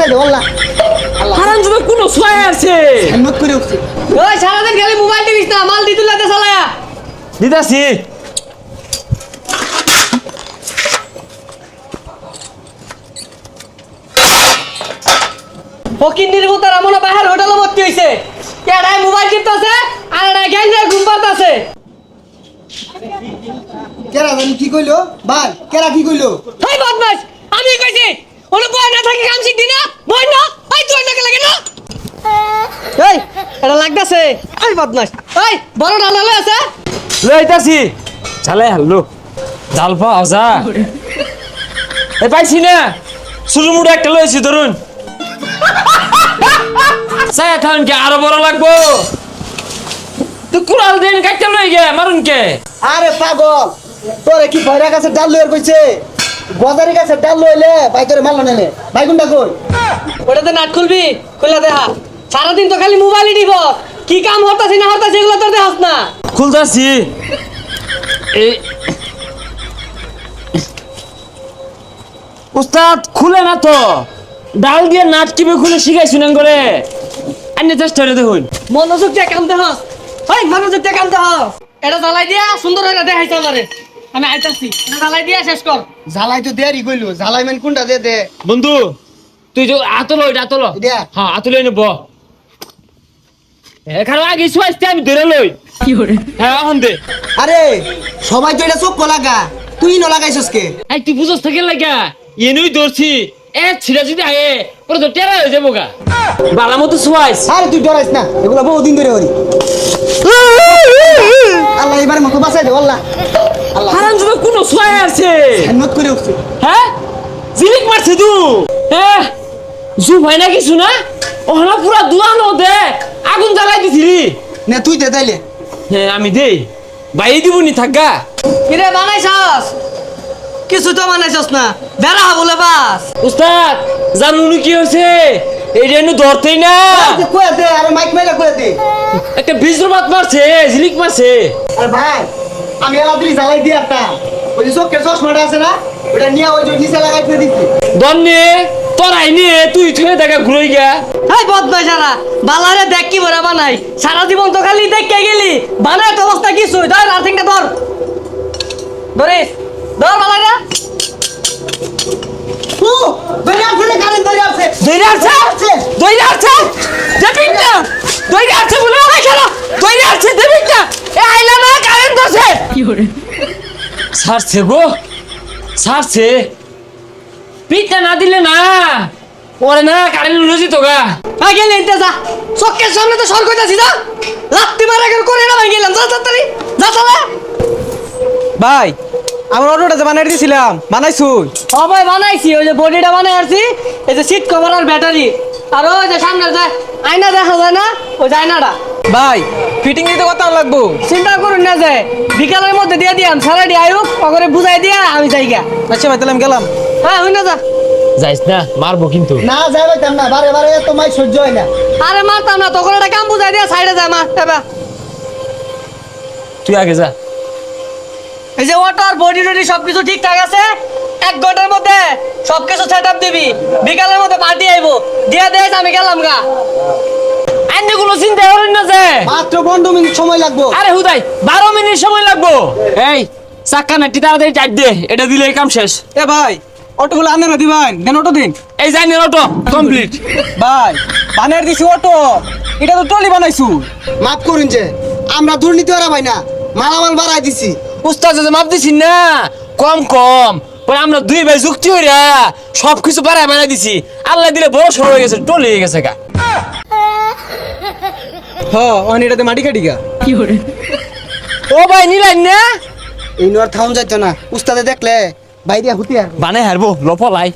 বাঁচাই দে আল্লাহ হারাম যদি কোনো ছয় আছে হিম্মত করে উঠছে ওই সারাদিন খালি মোবাইল টিপিস না মাল দিতুল লাতে চালায়া দিদাসি ফকির নির্বুতার আমনা বাহির হোটেলে ভর্তি হইছে কেডাই মোবাইল টিপতাছে আর এডাই গেঞ্জে ঘুম পাড়তাছে কেরা জানি কি কইলো ভাই কেরা কি কইলো হাই বদমাস আমি কইছি ওরে বয় না থাকি কাম শিখ দিনা বয় না হাই তুই নাকে লাগে না এই এটা লাগতাছে এই বদমাস এই বড় ডালা লই আছে লইতাছি চালে হাল্লো জাল পাও যা এই পাইছি না শুরু মুড়ে একটা লইছি ধরুন চাই খান কে আরো বড় লাগবো তুই কুড়াল দিন কাটতে লই গে মারুন কে আরে পাগল তোরে কি ভয়রা কাছে ডাল লইয়ার কইছে বাজারে কাছে ডাল লইলে ভাই তোরে মারলো নেলে ভাই কোনটা কই ওটাতে নাট খুলবি খুলে দেখা সারাদিন তো খালি মোবাইলই দিব কি কাম হতাছি না হতাছি এগুলো তোর দেখাস না খুলতাছি এই উস্তাদ খুলে না তো ডাল দিয়ে নাট কিভাবে খুলে শিখাইছুন করে আইনে চেষ্টা করে দেখুন মনোযোগ দিয়ে কাম দেখাস ওই মনোযোগ দিয়ে কাম দেখাস এটা জ্বালাই দিয়া সুন্দর হয়ে দেখাইছে আমারে আমি আইতাছি এটা জ্বালাই দিয়া শেষ কর ঝালাই তো দেরি কইলো ঝালাই মান কোনটা দে দে বন্ধু তুই যে আতলো এটা আতলো এটা? হ্যাঁ আতলো নেব এখানে আগে শুয়াইতে আমি ধরে লই কি করে হ্যাঁ এখন দে আরে সবাই তো এটা চোখ লাগা তুই ন লাগাইছস কে এই তুই বুঝছ থাকে লাগা এনেই ধরছি এ ছিড়া যদি আয়ে পরে তো টেরা হয়ে যাবো গা বালা মতো শুয়াইস আরে তুই ডরাইস না এগুলা বহুদিন ধরে হরি আল্লাহ এবারে মতো বাঁচাই দে আল্লাহ আল্লাহ হারাম যদি কোনো শুয়াই আছে হিম্মত করে উঠছে হ্যাঁ জিলিক মারছে তু হ্যাঁ জু ভাই না কিছু না ওহনা পুরা দুয়ানো দে আগুন জ্বালাই দিছিলি নে তুই দে তাইলে হ্যাঁ আমি দেই বাইরে দিবনি থাকগা কিরে বানাইছস কিছু তো বানাইছস না বেড়া বলে বাস উস্তাদ জানুনি কি হয়েছে এইটা এনে ধরতেই না কয়ে দে আরে মাইক মেলা কয়ে দে একটা বীজবাত মারছে ঝিলিক মারছে আরে ভাই আমি এলা দিলি জ্বালাই দিয়ে একটা ওই যে চোখের চশমাটা আছে না ওটা নিয়ে ওই যে নিচে লাগাইতে দিচ্ছি দন্নে তোরাই নিয়ে তুই থুয়ে দেখা ঘুরে গা এই বদমাইশারা বালারে দেখ কি বড় বানাই সারা জীবন তো খালি দেখকে গেলি বানায় তো অবস্থা কিছু ধর আর্থিংটা ধর ধরিস ধর বালারে ও বেরিয়ে আসছে রে কারেন্ট বেরিয়ে আসছে দইরা আছে দইরা আছে দেবিন না দইরা আছে বলে না কেন দইরা আছে দেবিন না এ আইলা না কারেন্ট আছে কি করে ছাড়ছে গো ছাড়ছে পিঠা না দিলে না ওরে না কারেন্ট লুজি তো গা গেলে এনতে যা চোখের সামনে তো সর কইতাছি যা লাত্তি মারা গেল করে না ভাই গেলাম যা তাড়াতাড়ি যা চলে ভাই আমার অটোটা যে বানাই দিয়েছিলাম বানাইছুই ও ভাই বানাইছি ওই যে বডিটা বানাই আসছি এই যে সিট কভার আর ব্যাটারি আর ওই যে সামনে যায় আয়না দেখা যায় না ওই যে আয়নাটা ভাই ফিটিং দিতে কত লাগবো চিন্তা করুন না যে বিকালের মধ্যে দিয়ে দিয়াম স্যালারি আয়ুক ওগরে বুঝাই দিয়া আমি যাইগা আচ্ছা ভাই তাহলে আমি গেলাম হ্যাঁ হই না যা যাইস না মারবো কিন্তু না যাইবাইতাম না বারে বারে এত মাই সহ্য হয় না আরে মারতাম না তখন একটা কাম বুঝাই দিয়া সাইডে যায় মা এবার তুই আগে যা এই যে ওয়াটার বডি টডি সবকিছু ঠিকঠাক আছে 1 ঘন্টার মধ্যে সবকিছু সেটআপ দিবি বিকালের মধ্যে পার্টি আইবো দিয়া দেস আমি গেলাম গা আইনে কোনো চিন্তা করেন না যে মাত্র 15 মিনিট সময় লাগবে আরে হুদাই 12 মিনিট সময় লাগবো এই চাক্কা নাটি তাড়াতাড়ি টাইট দে এটা দিলে কাম শেষ এ ভাই অটোগুলো আনে না দিবেন দেন অটো দিন এই যাই নে অটো কমপ্লিট ভাই বানাই দিছি অটো এটা তো টলি বানাইছু মাফ করুন যে আমরা দুর্নীতি ওরা ভাই না মালামাল বাড়াই দিছি উস্তাদ যে মাপ দিছি না কম কম পরে আমরা দুই ভাই যুক্তি হইরা সবকিছু বাড়াই দিছি আল্লাহ দিলে বড় সর হয়ে গেছে টলি হয়ে গেছে গা হ অন এটাতে মাটি কাটি গা ও ভাই নিলেন না এই নোয়ার থাউন যাইতো না উস্তাদে দেখলে বাইরে হুতিয়ার বানাই হারবো লফলাই